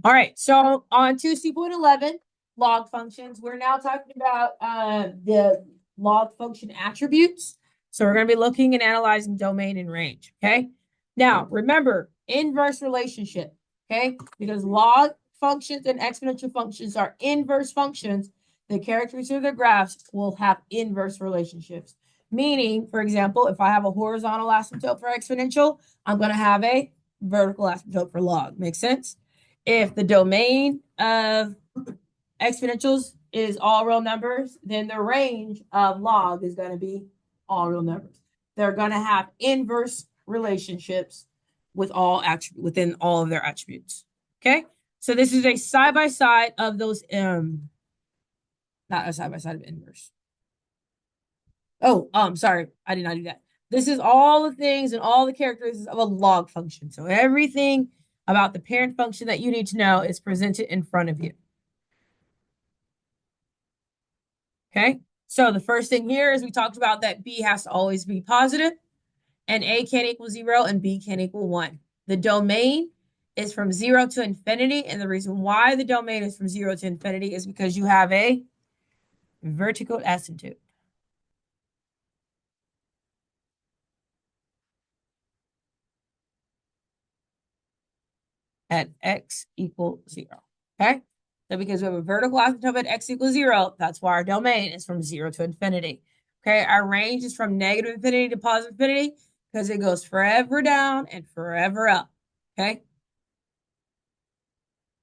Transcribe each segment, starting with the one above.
All right, so on 2C.11, log functions, we're now talking about the log function attributes. So we're going to be looking and analyzing domain and range, okay? Now, remember, inverse relationship, okay? Because log functions and exponential functions are inverse functions, the characteristics of their graphs will have inverse relationships. Meaning, for example, if I have a horizontal asymptote for exponential, I'm going to have a vertical asymptote for log. Make sense? If the domain of exponentials is all real numbers, then the range of log is going to be all real numbers. They're going to have inverse relationships with all within all of their attributes. Okay, so this is a side by side of those. Not a side by side of inverse. Oh, sorry, I did not do that. This is all the things and all the characteristics of a log function. So everything about the parent function that you need to know is presented in front of you. Okay. So the first thing here is we talked about that B has to always be positive and A can't equal 0 and B can't equal 1. The domain is from 0 to infinity. And the reason why the domain is from 0 to infinity is because you have a vertical asymptote at x equals 0. Okay. So because we have a vertical asymptote at x equals 0, that's why our domain is from 0 to infinity. Okay. Our range is from negative infinity to positive infinity because it goes forever down and forever up. Okay.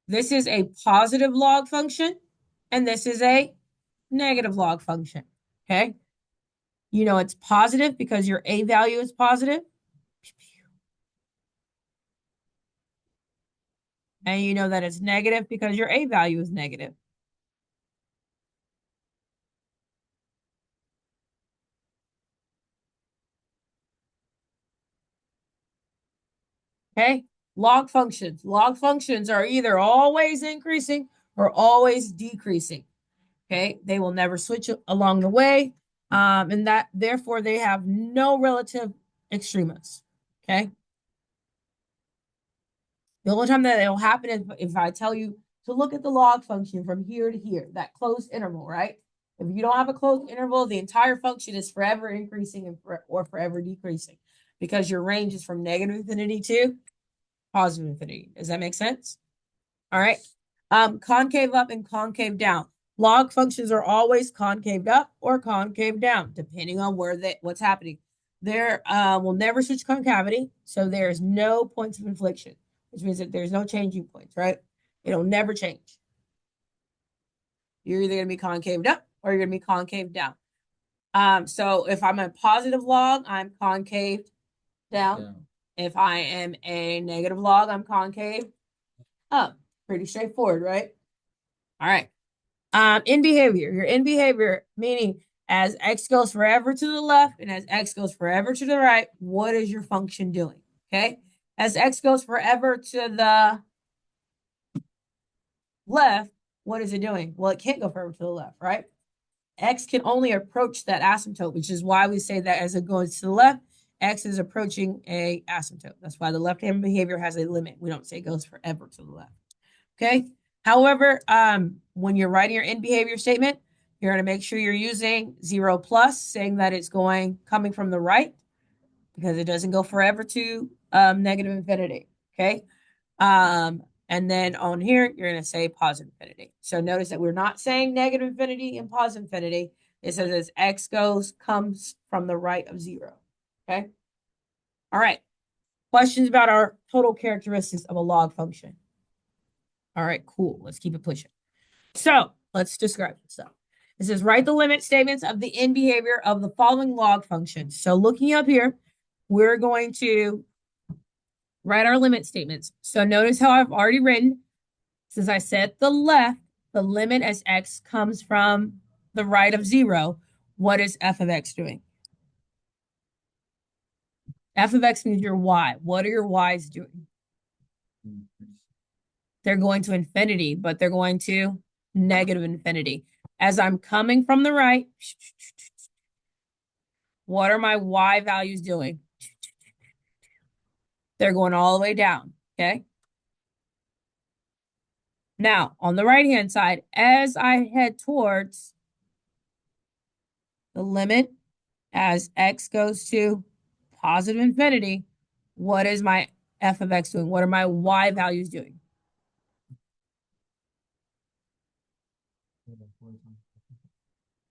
This is a positive log function, and this is a negative log function. Okay. You know it's positive because your A value is positive. And you know that it's negative because your A value is negative. Okay. Log functions. Log functions are either always increasing or always decreasing. Okay. They will never switch along the way. And that therefore they have no relative extremas. Okay. The only time that it'll happen is if I tell you to look at the log function from here to here, that closed interval, right? If you don't have a closed interval, the entire function is forever increasing or forever decreasing because your range is from negative infinity to positive infinity. Does that make sense? All right. Concave up and concave down. Log functions are always concave up or concave down, depending on what's happening. There will never switch concavity, so there's no points of inflection, which means that there's no changing points, right? It'll never change. You're either going to be concaved up or you're going to be concave down. So if I'm a positive log, I'm concave down. If I am a negative log, I'm concave up. Pretty straightforward, right? All right. In behavior, you're in behavior, meaning as x goes forever to the left and as x goes forever to the right, what is your function doing? Okay. As x goes forever to the left, what is it doing? Well, it can't go forever to the left, right? X can only approach that asymptote, which is why we say that as it goes to the left, X is approaching a asymptote. That's why the left-hand behavior has a limit. We don't say it goes forever to the left. Okay. However, when you're writing your in behavior statement, you're going to make sure you're using 0 plus, saying that it's coming from the right because it doesn't go forever to negative infinity. Okay. And then on here, you're going to say positive infinity. So notice that we're not saying negative infinity and positive infinity. It says as x comes from the right of 0. Okay. All right. Questions about our total characteristics of a log function. All right, cool. Let's keep it pushing. So let's describe this stuff. It says write the limit statements of the in behavior of the following log functions. So looking up here, we're going to write our limit statements. So notice how I've already written, since I set the left, the limit as x comes from the right of 0, what is f of x doing? F of x means your y. What are your y's doing? They're going to infinity, but they're going to negative infinity. As I'm coming from the right, what are my y values doing? They're going all the way down, okay? Now, on the right-hand side, as I head towards the limit as x goes to positive infinity, what is my f of x doing? What are my y values doing?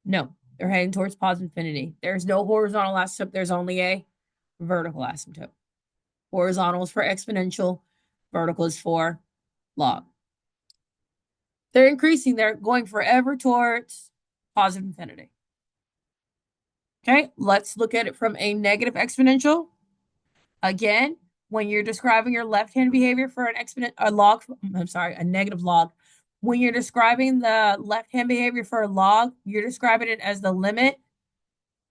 No, they're heading towards positive infinity. There's no horizontal asymptote. There's only a vertical asymptote. Horizontal is for exponential. Vertical is for log. They're increasing. They're going forever towards positive infinity. Okay, let's look at it from a negative exponential. Again, when you're describing your left-hand behavior for an exponent, a log, I'm sorry, a negative log. When you're describing the left-hand behavior for a log, you're describing it as the limit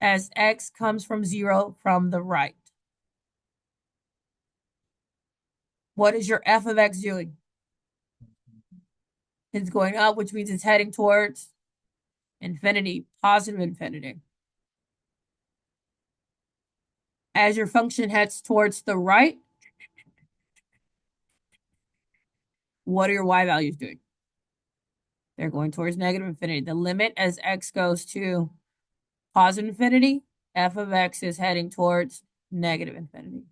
as x comes from 0 from the right. What is your f of x doing? It's going up, which means it's heading towards infinity, positive infinity. As your function heads towards the right, what are your y values doing? They're going towards negative infinity. The limit as x goes to positive infinity, f of x is heading towards negative infinity.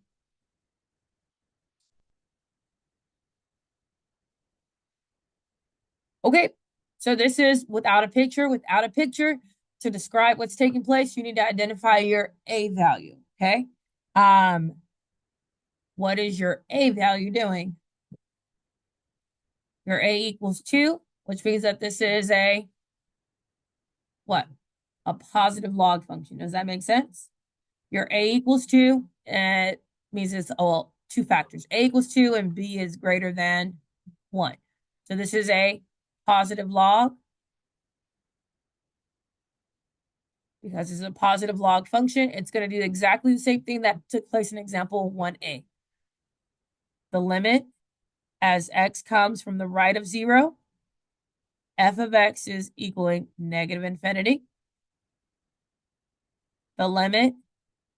Okay, so this is without a picture. Without a picture, to describe what's taking place, you need to identify your a value, okay? What is your a value doing? Your a equals 2, which means that this is a what? A positive log function. Does that make sense? Your a equals 2, and it means it's two factors. A equals 2 and b is greater than 1. So this is a positive log because it's a positive log function. It's going to do exactly the same thing that took place in example 1a. The limit as x comes from the right of 0, f of x is equaling negative infinity. The limit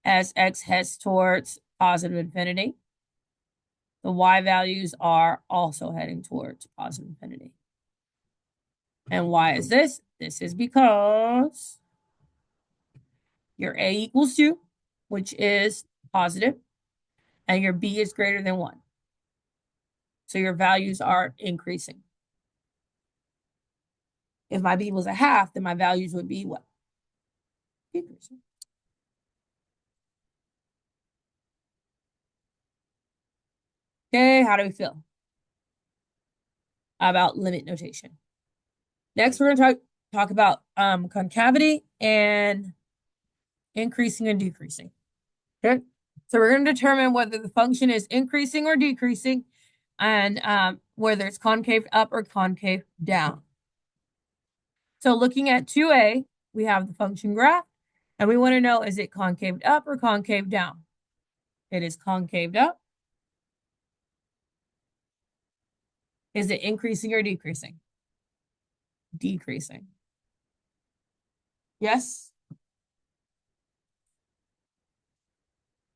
as x heads towards positive infinity. The y values are also heading towards positive infinity. And why is this? This is because your a equals 2, which is positive, and your b is greater than 1. So your values are increasing. If my b was a half, then my values would be what? Decreasing. Okay, how do we feel about limit notation? Next, we're going to talk about concavity and increasing and decreasing. Okay, so we're going to determine whether the function is increasing or decreasing, and whether it's concave up or concave down. So looking at 2a, we have the function graph, and we want to know, is it concaved up or concave down? It is concaved up. Is it increasing or decreasing? Decreasing. Yes?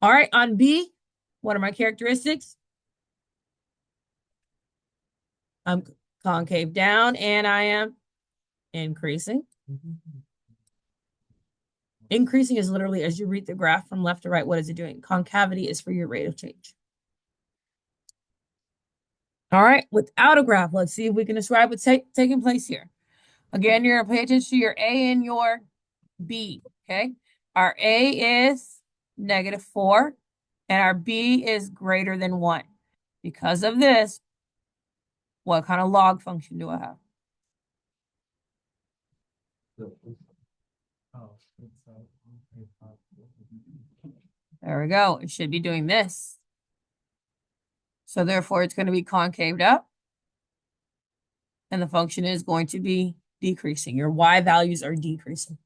All right, on B, what are my characteristics? I'm concave down, and I am increasing. Increasing is literally as you read the graph from left to right, what is it doing? Concavity is for your rate of change. All right, without a graph, let's see if we can describe what's taking place here. Again, you're going to pay attention to your A and your B, okay? Our A is -4, and our B is greater than 1. Because of this, what kind of log function do I have? There we go. It should be doing this. So therefore, it's going to be concaved up, and the function is going to be decreasing. Your y values are decreasing.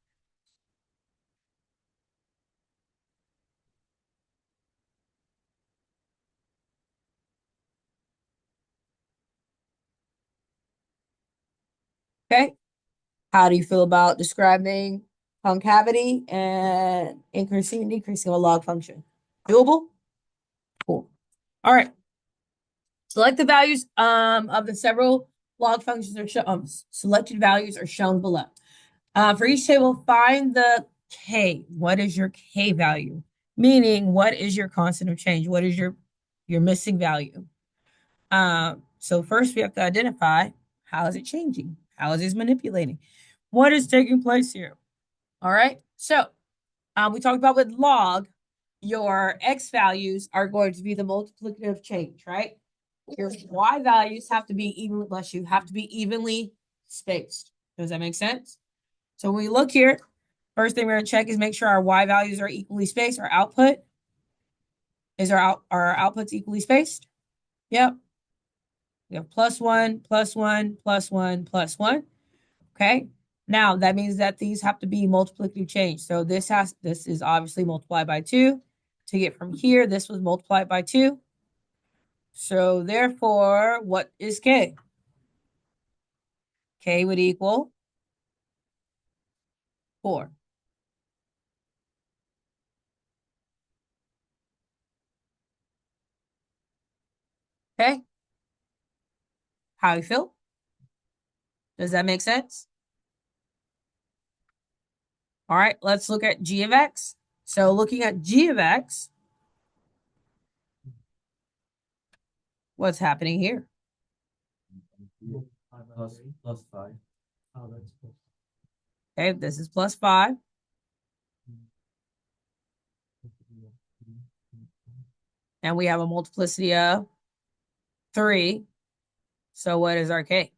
Okay. How do you feel about describing concavity and increasing and decreasing of a log function? Doable? Cool. All right. Select the values of the several log functions are shown, selected values are shown below. For each table, find the K. What is your K value? Meaning, what is your constant of change? What is your missing value? So first we have to identify how is it changing? How is it manipulating? What is taking place here? All right. So we talked about with log, your X values are going to be the multiplicative change, right? Your Y values have to be evenly, bless you, have to be evenly spaced. Does that make sense? So when we look here, first thing we're going to check is make sure our Y values are equally spaced. Our output is our outputs equally spaced? Yep. We have +1, +1, +1, +1. Okay. Now that means that these have to be multiplicative change. So this is obviously multiplied by 2. To get from here, this was multiplied by 2. So therefore, what is K? K would equal 4. Okay. How you feel? Does that make sense? All right, let's look at g of x. So looking at g of x, what's happening here? Plus 5. Okay, this is +5. And we have a multiplicity of 3. So what is our K?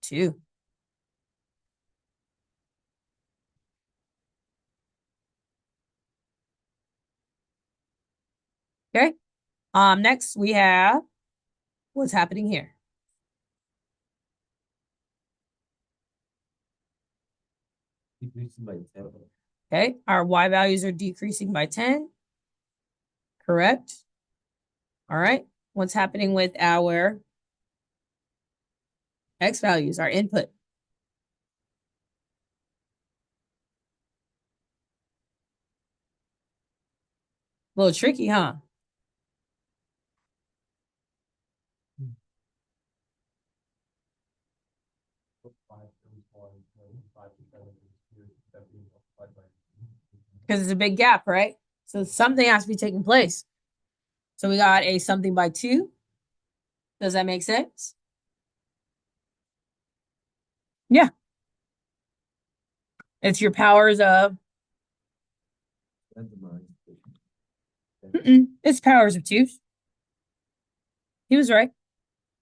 2. Okay. Next we have what's happening here. Decreasing by 10. Okay, our Y values are decreasing by 10. Correct. All right. What's happening with our X values, our input? A little tricky, huh? Because it's a big gap, right? So something has to be taking place. So we got a something by 2. Does that make sense? Yeah. It's your powers of, it's powers of 2. He was right.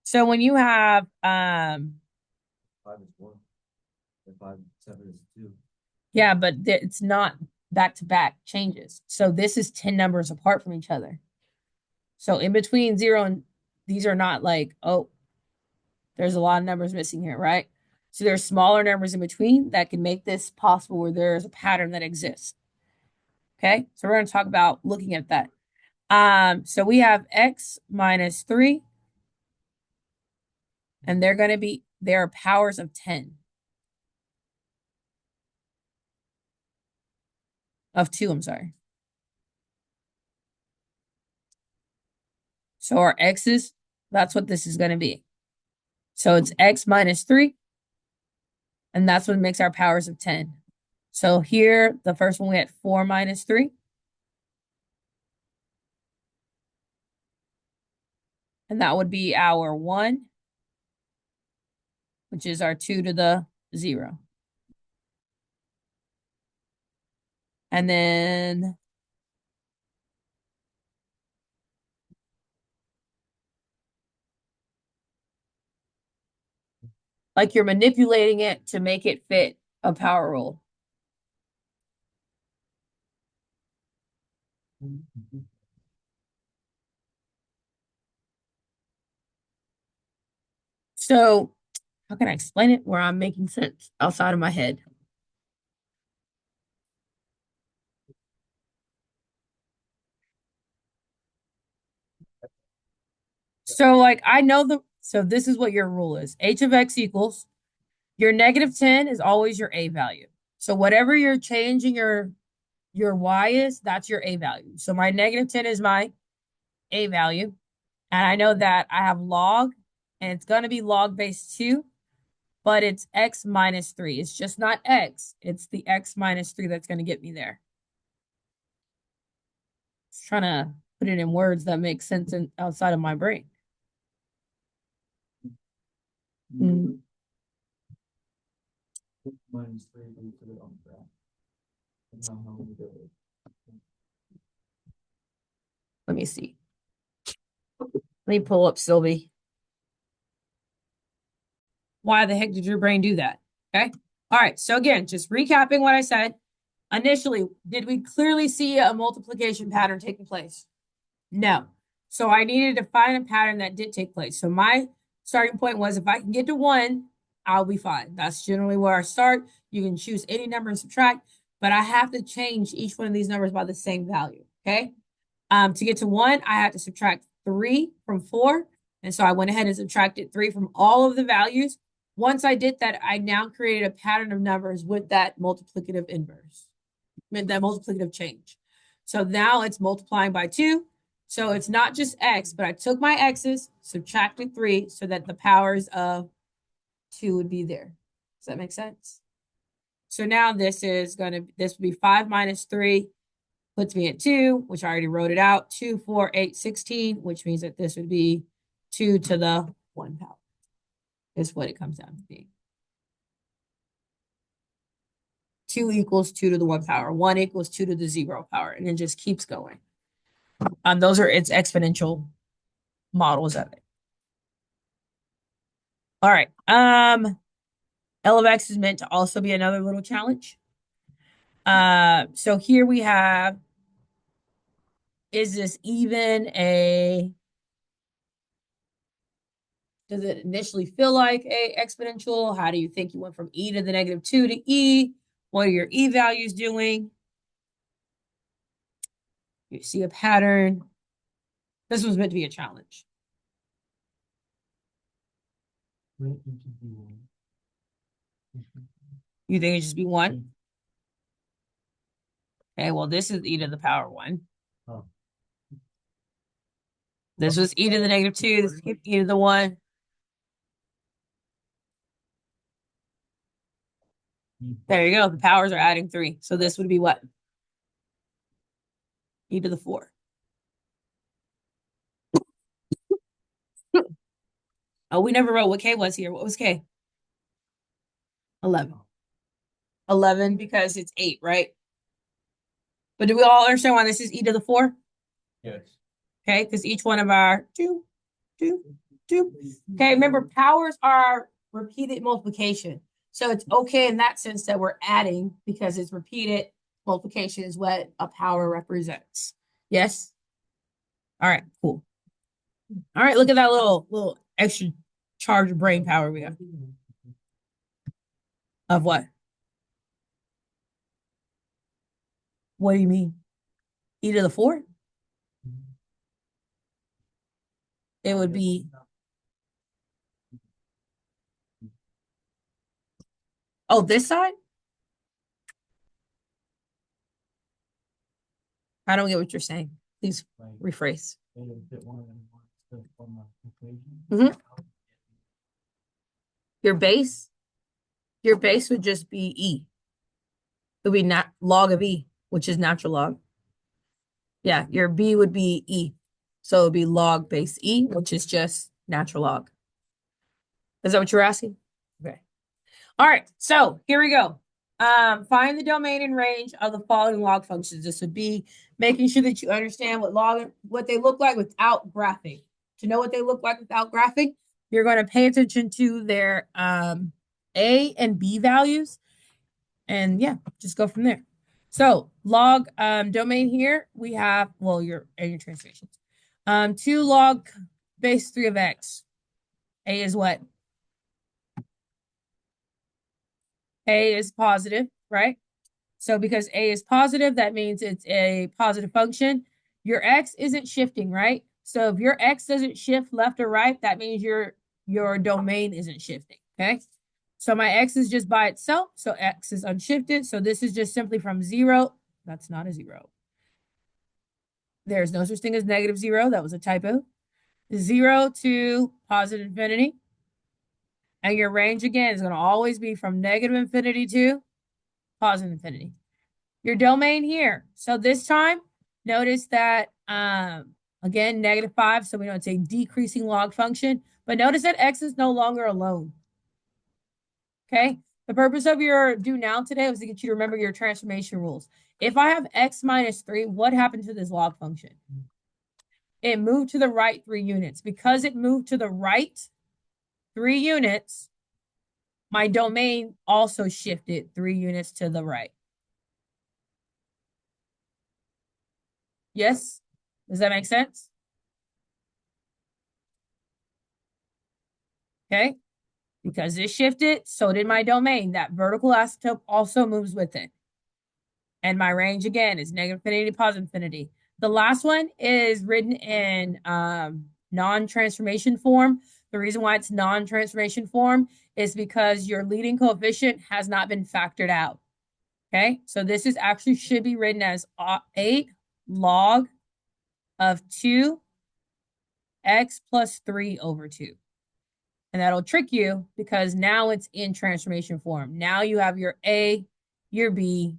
So when you have 5 is 1. And 5, 7 is 2. yeah, but it's not back to back changes. So this is 10 numbers apart from each other. So in between 0 and these are not like, oh, there's a lot of numbers missing here, right? So there's smaller numbers in between that can make this possible where there's a pattern that exists. Okay, so we're going to talk about looking at that. So we have x minus 3, and they're powers of 10. Of 2, I'm sorry. So our x's, that's what this is going to be. So it's x minus 3, and that's what makes our powers of 10. So here, the first one we had 4 minus 3. And that would be our 1, which is our 2 to the 0. And then like you're manipulating it to make it fit a power rule. So how can I explain it where I'm making sense outside of my head? So like I know so this is what your rule is. H of x equals your -10 is always your a value. So whatever you're changing your y is, that's your a value. So my -10 is my a value. And I know that I have log and it's going to be log base 2, but it's x minus 3. It's just not x. It's the x minus 3 that's going to get me there. Just trying to put it in words that make sense outside of my brain. Mm. Minus 3, we put it on the graph. And now how we do it. Let me see. Let me pull up Sylvie. Why the heck did your brain do that? Okay. All right. So again, just recapping what I said. Initially, did we clearly see a multiplication pattern taking place? No. So I needed to find a pattern that did take place. So my starting point was if I can get to 1, I'll be fine. That's generally where I start. You can choose any number and subtract, but I have to change each one of these numbers by the same value. Okay. To get to 1, I had to subtract 3 from 4. And so I went ahead and subtracted 3 from all of the values. Once I did that, I now created a pattern of numbers with that multiplicative inverse, that multiplicative change. So now it's multiplying by 2. So it's not just x, but I took my x's, subtracted 3 so that the powers of 2 would be there. Does that make sense? So now this would be 5 minus 3 puts me at 2, which I already wrote it out. 2, 4, 8, 16, which means that this would be 2 to the 1 power. Is what it comes down to being. 2 equals 2 to the 1 power. 1 equals 2 to the 0 power. And it just keeps going. Those are its exponential models of it. All right. L of x is meant to also be another little challenge. So here we have, is this even a, does it initially feel like a exponential? How do you think you went from e to the negative 2 to e? What are your e values doing? You see a pattern. This was meant to be a challenge. You think it should be 1? Okay, well, this is e to the power 1. Oh. This was e to the negative 2. This is e to the 1. There you go. The powers are adding 3. So this would be what? E to the 4. Oh, we never wrote what k was here. What was k? 11. 11 because it's 8, right? But do we all understand why this is e to the 4? Yes. Okay, because each one of our 2, 2, 2. Okay, remember, powers are repeated multiplication. So it's okay in that sense that we're adding because it's repeated multiplication is what a power represents. Yes? All right, cool. All right, look at that little extra charge of brain power we got. Of what? What do you mean? E to the 4? It would be, oh, this side? I don't get what you're saying. Please rephrase. Mm-hmm. Your base would just be E. It would be not log of E, which is natural log. Yeah, your B would be E. So it would be log base E, which is just natural log. Is that what you're asking? Okay. All right, so here we go. Find the domain and range of the following log functions. This would be making sure that you understand what they look like without graphing. To know what they look like without graphing, you're going to pay attention to their A and B values. And yeah, just go from there. So log domain here, we have, well, your translations. 2 log base 3 of x. A is what? A is positive, right? So because A is positive, that means it's a positive function. Your x isn't shifting, right? So if your x doesn't shift left or right, that means your domain isn't shifting, okay? So my x is just by itself, so x is unshifted. So this is just simply from 0. That's not a 0. There's no such thing as negative 0. That was a typo. 0 to positive infinity. And your range, again, is going to always be from negative infinity to positive infinity. Your domain here. So this time, notice that, again, -5. So we know it's a decreasing log function. But notice that x is no longer alone. Okay? The purpose of your do now today was to get you to remember your transformation rules. If I have x minus 3, what happened to this log function? It moved to the right 3 units. Because it moved to the right 3 units, my domain also shifted 3 units to the right. Yes? Does that make sense? Okay? Because it shifted, so did my domain. That vertical asymptote also moves with it. And my range, again, is negative infinity to positive infinity. The last one is written in non-transformation form. The reason why it's non-transformation form is because your leading coefficient has not been factored out. Okay, so this is actually should be written as 8 log of 2x plus 3 over 2. And that'll trick you because now it's in transformation form. Now you have your A, your B,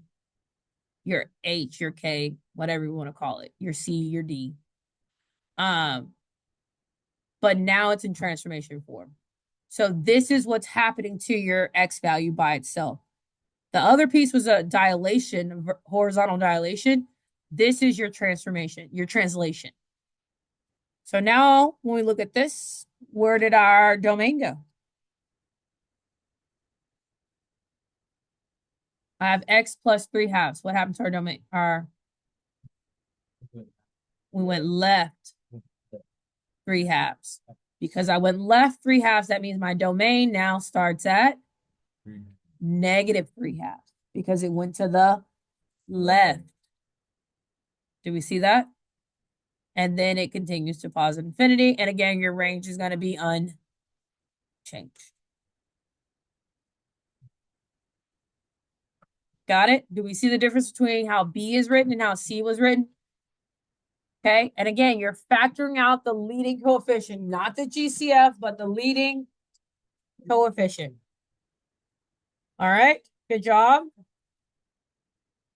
your H, your K, whatever you want to call it, your C, your D. But now it's in transformation form. So this is what's happening to your X value by itself. The other piece was a dilation, horizontal dilation. This is your transformation, your translation. So now when we look at this, where did our domain go? I have x plus 3 halves. What happened to our domain? We went left 3 halves. Because I went left 3 halves, that means my domain now starts at negative 3 halves because it went to the left. Do we see that? And then it continues to positive infinity. And again, your range is going to be unchanged. Got it? Do we see the difference between how B is written and how C was written? Okay. And again, you're factoring out the leading coefficient, not the GCF, but the leading coefficient. All right. Good job.